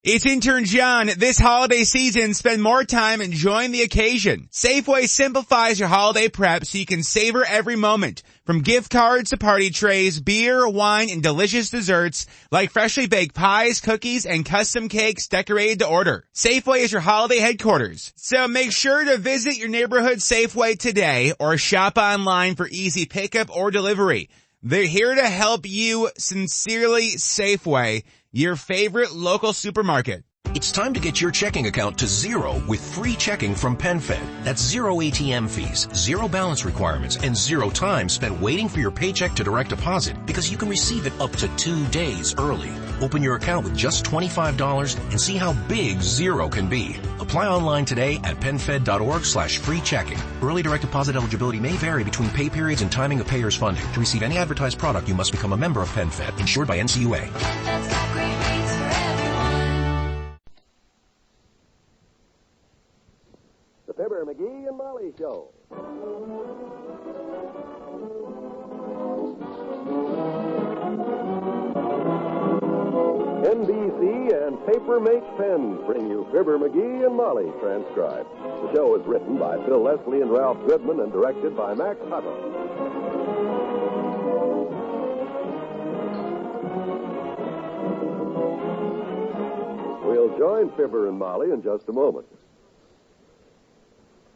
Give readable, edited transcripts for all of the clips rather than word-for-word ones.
It's intern John. This holiday season, spend more time enjoying the occasion. Safeway simplifies your holiday prep so you can savor every moment. From gift cards to party trays, beer, wine, and delicious desserts like freshly baked pies, cookies, and custom cakes decorated to order. Safeway is your holiday headquarters. So make sure to visit your neighborhood Safeway today or shop online for easy pickup or delivery. They're here to help you. Sincerely, Safeway, your favorite local supermarket. It's time to get your checking account to zero with free checking from PenFed. That's zero ATM fees, zero balance requirements, and zero time spent waiting for your paycheck to direct deposit because you can receive it up to 2 days early. Open your account with just $25 and see how big zero can be. Apply online today at PenFed.org/free checking. Early direct deposit eligibility may vary between pay periods and timing of payers' funding. To receive any advertised product, you must become a member of PenFed, insured by NCUA. That's got great rates for everyone. The Fibber, McGee, and Molly Show. NBC and Paper Make Pens bring you Fibber, McGee, and Molly transcribed. The show is written by Phil Leslie and Ralph Goodman and directed by Max Hutto. We'll join Fibber and Molly in just a moment.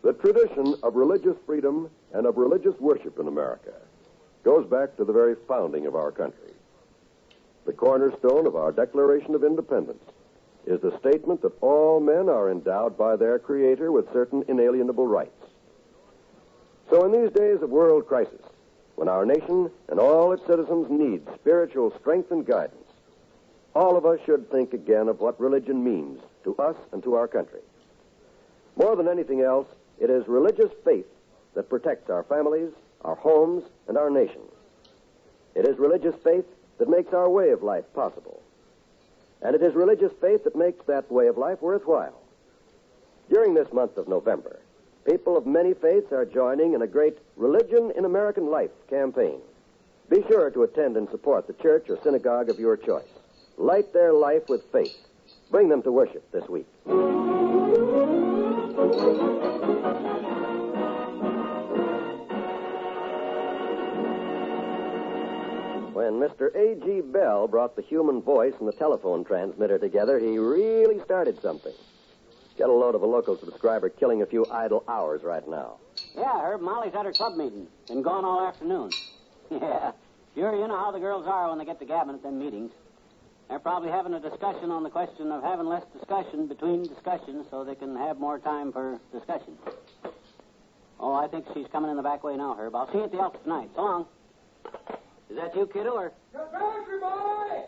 The tradition of religious freedom and of religious worship in America goes back to the very founding of our country. The cornerstone of our Declaration of Independence is the statement that all men are endowed by their Creator with certain inalienable rights. So in these days of world crisis, when our nation and all its citizens need spiritual strength and guidance, all of us should think again of what religion means to us and to our country. More than anything else, it is religious faith that protects our families, our homes, and our nation. It is religious faith that makes our way of life possible. And it is religious faith that makes that way of life worthwhile. During this month of November, people of many faiths are joining in a great Religion in American Life campaign. Be sure to attend and support the church or synagogue of your choice. Light their life with faith. Bring them to worship this week. When Mr. A.G. Bell brought the human voice and the telephone transmitter together, he really started something. Get a load of a local subscriber killing a few idle hours right now. Yeah, Herb, Molly's at her club meeting. Been gone all afternoon. Yeah, sure, you know how the girls are when they get to gabbing at them meetings. They're probably having a discussion on the question of having less discussion between discussions so they can have more time for discussion. Oh, I think she's coming in the back way now, Herb. I'll see you at the Elks tonight. So long. Is that you, kiddo, or... Your grocery boy!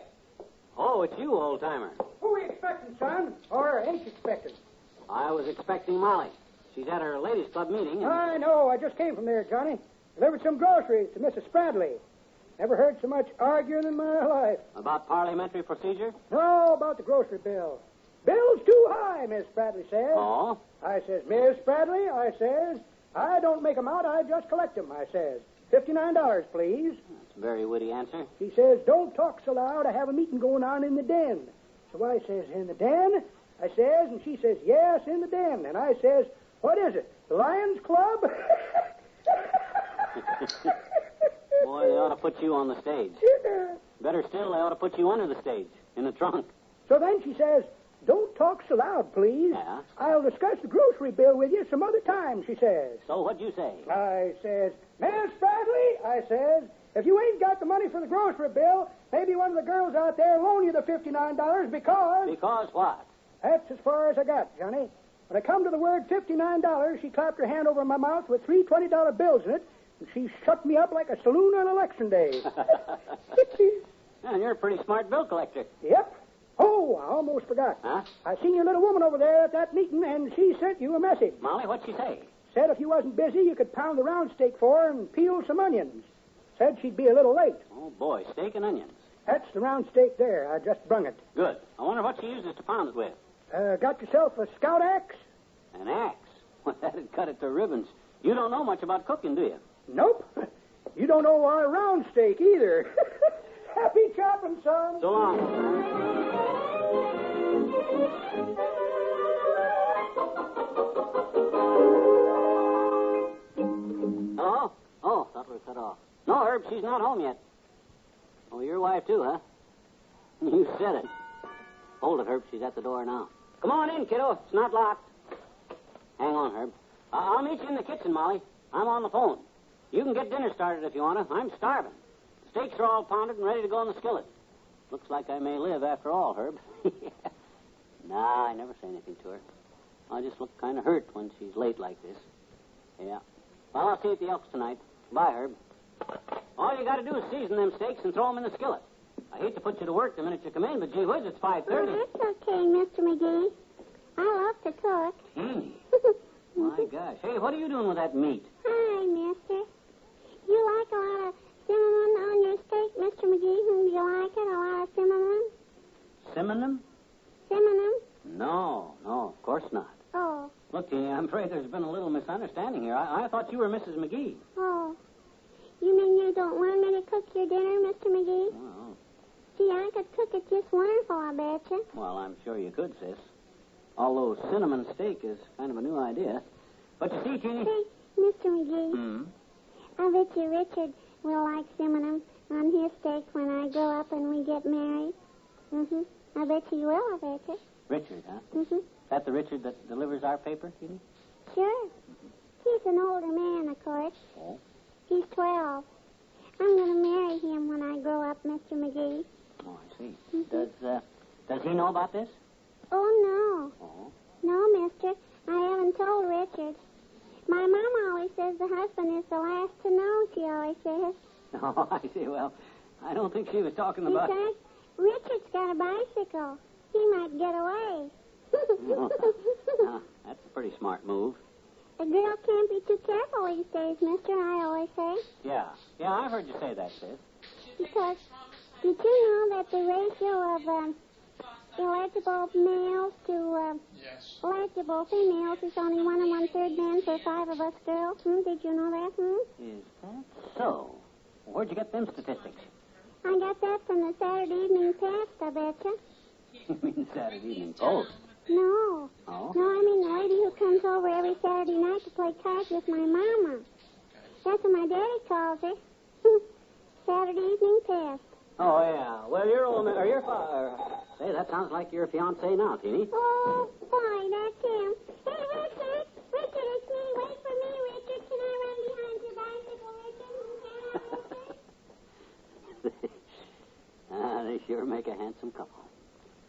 Oh, it's you, old-timer. Who are you expecting, son? Or ain't you expecting? I was expecting Molly. She's at her ladies' club meeting. I know. I just came from there, Johnny. Delivered some groceries to Mrs. Spradley. Never heard so much arguing in my life. About parliamentary procedure? No, about the grocery bill. Bill's too high, Miss Spradley says. Oh? I says, Miss Spradley, I says, I don't make 'em out, I just collect 'em, I says. $59, please. That's a very witty answer. She says, don't talk so loud. I have a meeting going on in the den. So I says, in the den? I says, and she says, yes, in the den. And I says, what is it, the Lions Club? Boy, they ought to put you on the stage. Better still, they ought to put you under the stage, in the trunk. So then she says, don't talk so loud, please. Yeah? I'll discuss the grocery bill with you some other time, she says. So what'd you say? I says, Miss Bradley, I says, if you ain't got the money for the grocery bill, maybe one of the girls out there will loan you the $59 because... Because what? That's as far as I got, Johnny. When I come to the word $59, she clapped her hand over my mouth with 3 $20 bills in it, and she shut me up like a saloon on election day. Yeah, you're a pretty smart bill collector. Yep. Oh, I almost forgot. Huh? I seen your little woman over there at that meeting, and she sent you a message. Molly, what'd she say? Said if you wasn't busy, you could pound the round steak for her and peel some onions. Said she'd be a little late. Oh, boy, steak and onions. That's the round steak there. I just brung it. Good. I wonder what she uses to pound it with. Got yourself a scout axe? An axe? Well, that'd cut it to ribbons. You don't know much about cooking, do you? Nope. You don't know our round steak either. Happy chopping, son. So long. she's not home yet. Oh, your wife, too, huh? You said it. Hold it, Herb. She's at the door now. Come on in, kiddo. It's not locked. Hang on, Herb. I'll meet you in the kitchen, Molly. I'm on the phone. You can get dinner started if you want to. I'm starving. Steaks are all pounded and ready to go in the skillet. Looks like I may live after all, Herb. Nah, I never say anything to her. I just look kind of hurt when she's late like this. Yeah. Well, I'll see you at the Elks tonight. Bye, Herb. All you got to do is season them steaks and throw them in the skillet. I hate to put you to work the minute you come in, but gee whiz, it's 5:30. Oh, that's okay, Mr. McGee. I love to cook. Teeny. My gosh. Hey, what are you doing with that meat? Hi, mister. You like a lot of cinnamon on your steak, Mr. McGee? Do you like it? A lot of cinnamon? Cinnamon? Cinnamon? No, of course not. Oh, Look, Teeny, I'm afraid there's been a little misunderstanding here. I thought you were Mrs. McGee. oh. You mean you don't want me to cook your dinner, Mr. McGee? Well, Gee, I could cook it just wonderful, I betcha. well, I'm sure you could, sis. Although cinnamon steak is kind of a new idea. But you see, Teeny... Say, Mr. McGee, Hmm? I bet you Richard will like cinnamon on his steak when I grow up and we get married. Mm-hmm. I bet you will, I bet you. Richard, huh? Mm-hmm. Is that the Richard that delivers our paper, Teeny? Sure. He's an older man, of course. Oh. He's 12. I'm going to marry him when I grow up, Mr. McGee. Oh, I see. Does he know about this? Oh, no. Oh. No, mister. I haven't told Richard. My mom always says the husband is the last to know, she always says. Oh, I see. Well, I don't think she was talking about... Besides, Richard's got a bicycle. He might get away. That's a pretty smart move. A girl can't be too careful these days, mister, I always say. Yeah, I've heard you say that, sis. Because did you know that the ratio of eligible males to eligible females is only 1 1/3 men for 5 of us girls? Did you know that? Is that so? Well, where'd you get them statistics? I got that from the Saturday Evening Post, I betcha. You mean Saturday Evening Post? No. Oh? No, I mean the lady who comes over every Saturday night to play cards with my mama. That's what my daddy calls her. Saturday Evening Post. Oh, yeah. Well, your old man, or your father... Say, that sounds like your fiancé now, Teeny. Oh, boy, that's him. Hey, Richard! Richard, it's me. Wait for me, Richard. Can I run behind your bicycle, Richard? They sure make a handsome couple.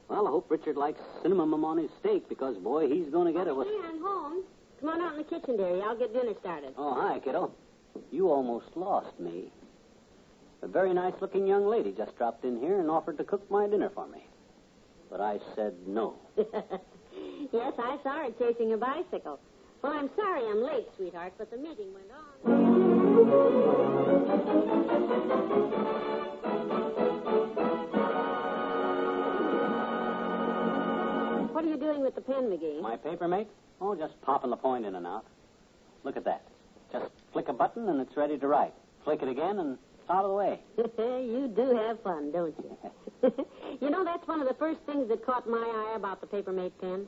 Well, I hope Richard likes cinnamon on his steak, because, boy, he's going to get it with... Hey, I'm home. Come on out in the kitchen, dearie. I'll get dinner started. Oh, hi, kiddo. You almost lost me. A very nice-looking young lady just dropped in here and offered to cook my dinner for me. But I said no. Yes, I saw her chasing a bicycle. Well, I'm sorry I'm late, sweetheart, but the meeting went on. What are you doing with the pen, McGee? My paper mate? Oh, just popping the point in and out. Look at that. Just flick a button and it's ready to write. Flick it again and it's out of the way. You do have fun, don't you? You know, that's one of the first things that caught my eye about the Papermate pen.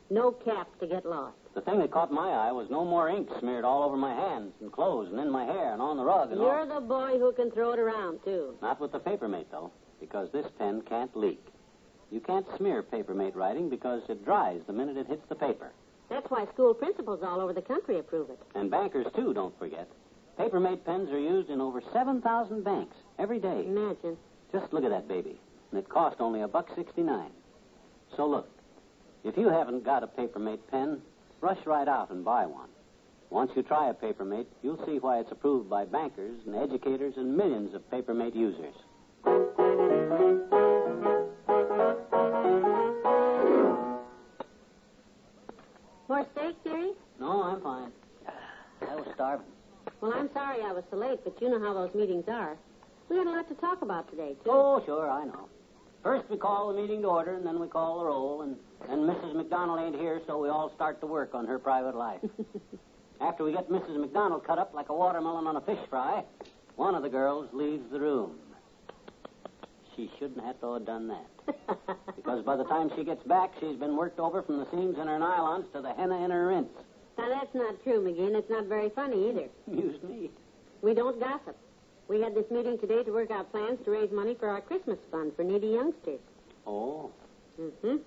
No cap to get lost. The thing that caught my eye was no more ink smeared all over my hands and clothes and in my hair and on the rug and all. You're the boy who can throw it around, too. Not with the Papermate, though, because this pen can't leak. You can't smear Papermate writing because it dries the minute it hits the paper. That's why school principals all over the country approve it. And bankers, too, don't forget. Papermate pens are used in over 7,000 banks every day. Imagine. Just look at that baby. And it cost only $1.69. So look, if you haven't got a Papermate pen, rush right out and buy one. Once you try a Papermate, you'll see why it's approved by bankers and educators and millions of Papermate users. More steak, dearie? No, I'm fine. I was starving. Well, I'm sorry I was so late, but you know how those meetings are. We had a lot to talk about today, too. Oh, sure, I know. First we call the meeting to order, and then we call the roll, and then Mrs. McDonald ain't here, so we all start to work on her private life. After we get Mrs. McDonald cut up like a watermelon on a fish fry, one of the girls leaves the room. She shouldn't have to have done that. Because by the time she gets back, she's been worked over from the seams in her nylons to the henna in her rinse. Now, that's not true, McGee, and it's not very funny either. Excuse me. We don't gossip. We had this meeting today to work out plans to raise money for our Christmas fund for needy youngsters. Oh. Mm-hmm.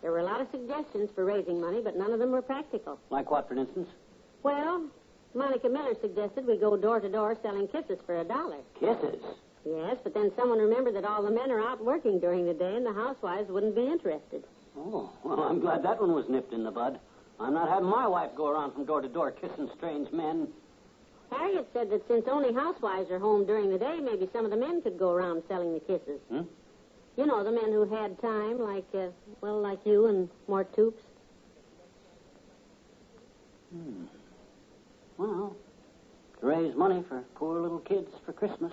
There were a lot of suggestions for raising money, but none of them were practical. Like what, for instance? Well, Monica Miller suggested we go door to door selling kisses for $1. Kisses? Yes, but then someone remembered that all the men are out working during the day and the housewives wouldn't be interested. Oh, well, I'm glad that one was nipped in the bud. I'm not having my wife go around from door to door kissing strange men. Harriet said that since only housewives are home during the day, maybe some of the men could go around selling the kisses. Hmm? You know, the men who had time, like you and Mort Toops. Well, to raise money for poor little kids for Christmas,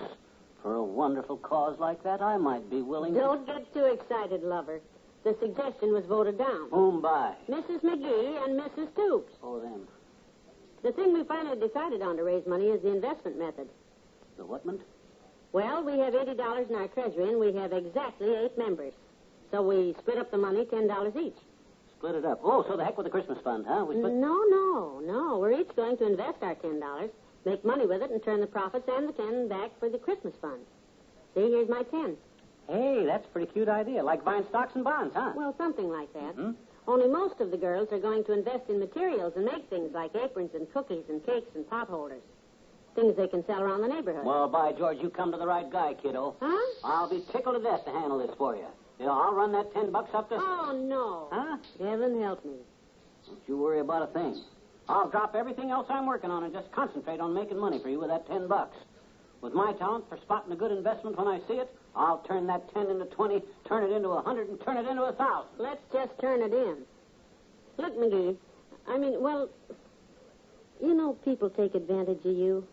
for a wonderful cause like that, I might be willing Don't get too excited, lover. The suggestion was voted down. Whom by? Mrs. McGee and Mrs. Toops. Oh, them. The thing we finally decided on to raise money is the investment method. The whatment? Well, we have $80 in our treasury, and we have exactly 8 members. So we split up the money, $10 each. Split it up. Oh, so the heck with the Christmas fund, huh? We split... No. We're each going to invest our $10, make money with it, and turn the profits and the 10 back for the Christmas fund. See, here's my 10. Hey, that's a pretty cute idea. Like buying stocks and bonds, huh? Well, something like that. Mm-hmm. Only most of the girls are going to invest in materials and make things like aprons and cookies and cakes and pot holders. Things they can sell around the neighborhood. Well, by George, you come to the right guy, kiddo. Huh? I'll be tickled to death to handle this for you. You know, I'll run that $10 up to... Oh, no. Huh? Heaven help me. Don't you worry about a thing. I'll drop everything else I'm working on and just concentrate on making money for you with that $10. With my talent for spotting a good investment when I see it, I'll turn that 10 into 20, turn it into 100, and turn it into 1,000. Let's just turn it in. Look, McGee, you know people take advantage of you.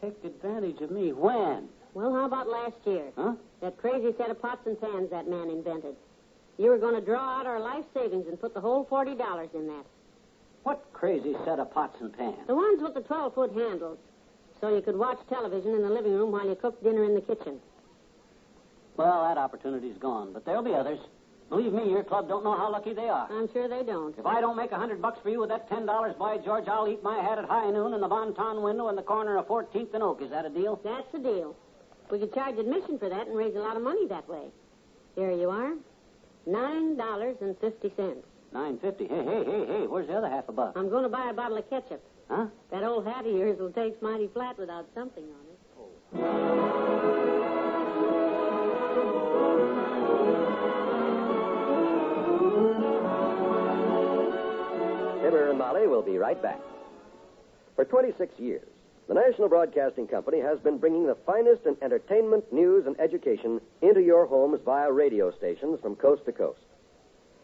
Take advantage of me? When? Well, how about last year? Huh? That crazy set of pots and pans that man invented. You were going to draw out our life savings and put the whole $40 in that. What crazy set of pots and pans? The ones with the 12-foot handles, so you could watch television in the living room while you cooked dinner in the kitchen. Well, that opportunity's gone, but there'll be others. Believe me, your club don't know how lucky they are. I'm sure they don't. If I don't make $100 for you with that $10, by George, I'll eat my hat at high noon in the Bonton window in the corner of 14th and Oak. Is that a deal? That's a deal. We could charge admission for that and raise a lot of money that way. Here you are. $9.50. $9.50. Hey, where's the other half a buck? I'm going to buy a bottle of ketchup. Huh? That old hat of yours will taste mighty flat without something on it. Fibber and Molly will be right back. For 26 years, the National Broadcasting Company has been bringing the finest in entertainment, news, and education into your homes via radio stations from coast to coast.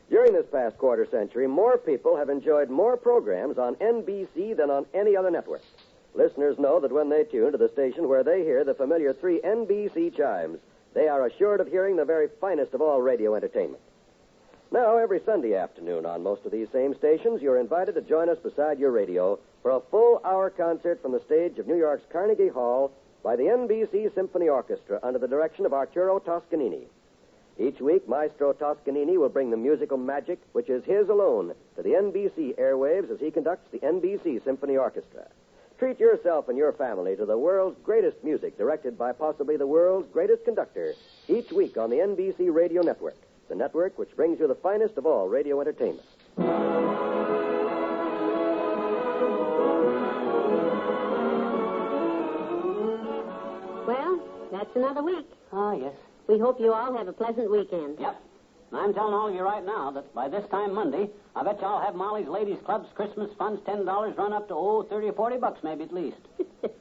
During this past quarter century, more people have enjoyed more programs on NBC than on any other network. Listeners know that when they tune to the station where they hear the familiar 3 NBC chimes, they are assured of hearing the very finest of all radio entertainment. Now, every Sunday afternoon on most of these same stations, you're invited to join us beside your radio for a full-hour concert from the stage of New York's Carnegie Hall by the NBC Symphony Orchestra under the direction of Arturo Toscanini. Each week, Maestro Toscanini will bring the musical magic, which is his alone, to the NBC airwaves as he conducts the NBC Symphony Orchestra. Treat yourself and your family to the world's greatest music directed by possibly the world's greatest conductor each week on the NBC Radio Network, the network which brings you the finest of all radio entertainment. Well, that's another week. Ah, yes. We hope you all have a pleasant weekend. Yep. And I'm telling all of you right now that by this time Monday, I bet you I'll have Molly's Ladies Club's Christmas funds $10 run up to, $30 or $40 maybe at least.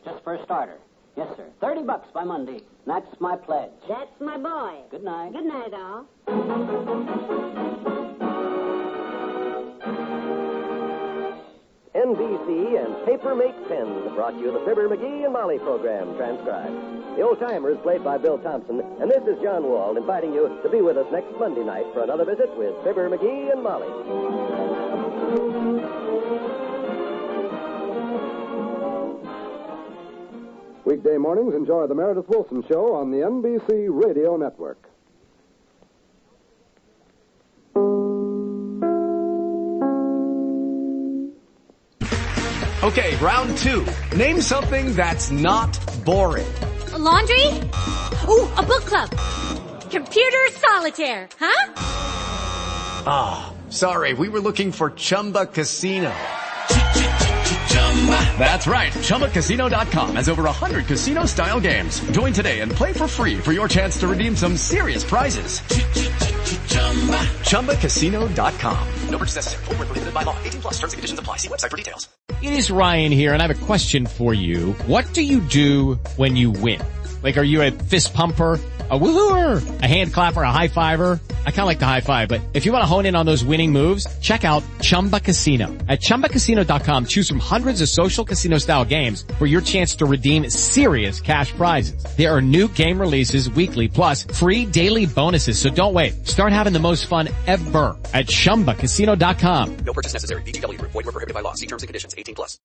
Just for a starter. Yes, sir. $30 by Monday. That's my pledge. That's my boy. Good night. Good night, all. NBC and Paper Make Pens have brought you the Fibber, McGee, and Molly program transcribed. The Old Timer is played by Bill Thompson, and this is John Wald inviting you to be with us next Monday night for another visit with Fibber, McGee, and Molly. Weekday mornings, enjoy the Meredith Wilson Show on the NBC Radio Network. Okay, round 2. Name something that's not boring. laundry? Ooh, a book club. Computer solitaire, huh? Ah, sorry, we were looking for Chumba Casino. That's right, ChumbaCasino.com has over 100 casino-style games. Join today and play for free for your chance to redeem some serious prizes. ChumbaCasino.com. No purchase necessary. Void where prohibited by law. 18 plus. Terms and conditions apply. See website for details. It is Ryan here, and I have a question for you. What do you do when you win? Like, are you a fist pumper, a woohooer, a hand clapper, a high fiver? I kind of like the high five, but if you want to hone in on those winning moves, check out Chumba Casino. At ChumbaCasino.com, choose from hundreds of social casino-style games for your chance to redeem serious cash prizes. There are new game releases weekly, plus free daily bonuses, so don't wait. Start having the most fun ever at ChumbaCasino.com. No purchase necessary. VGW. Void where prohibited by law. See terms and conditions. 18 plus.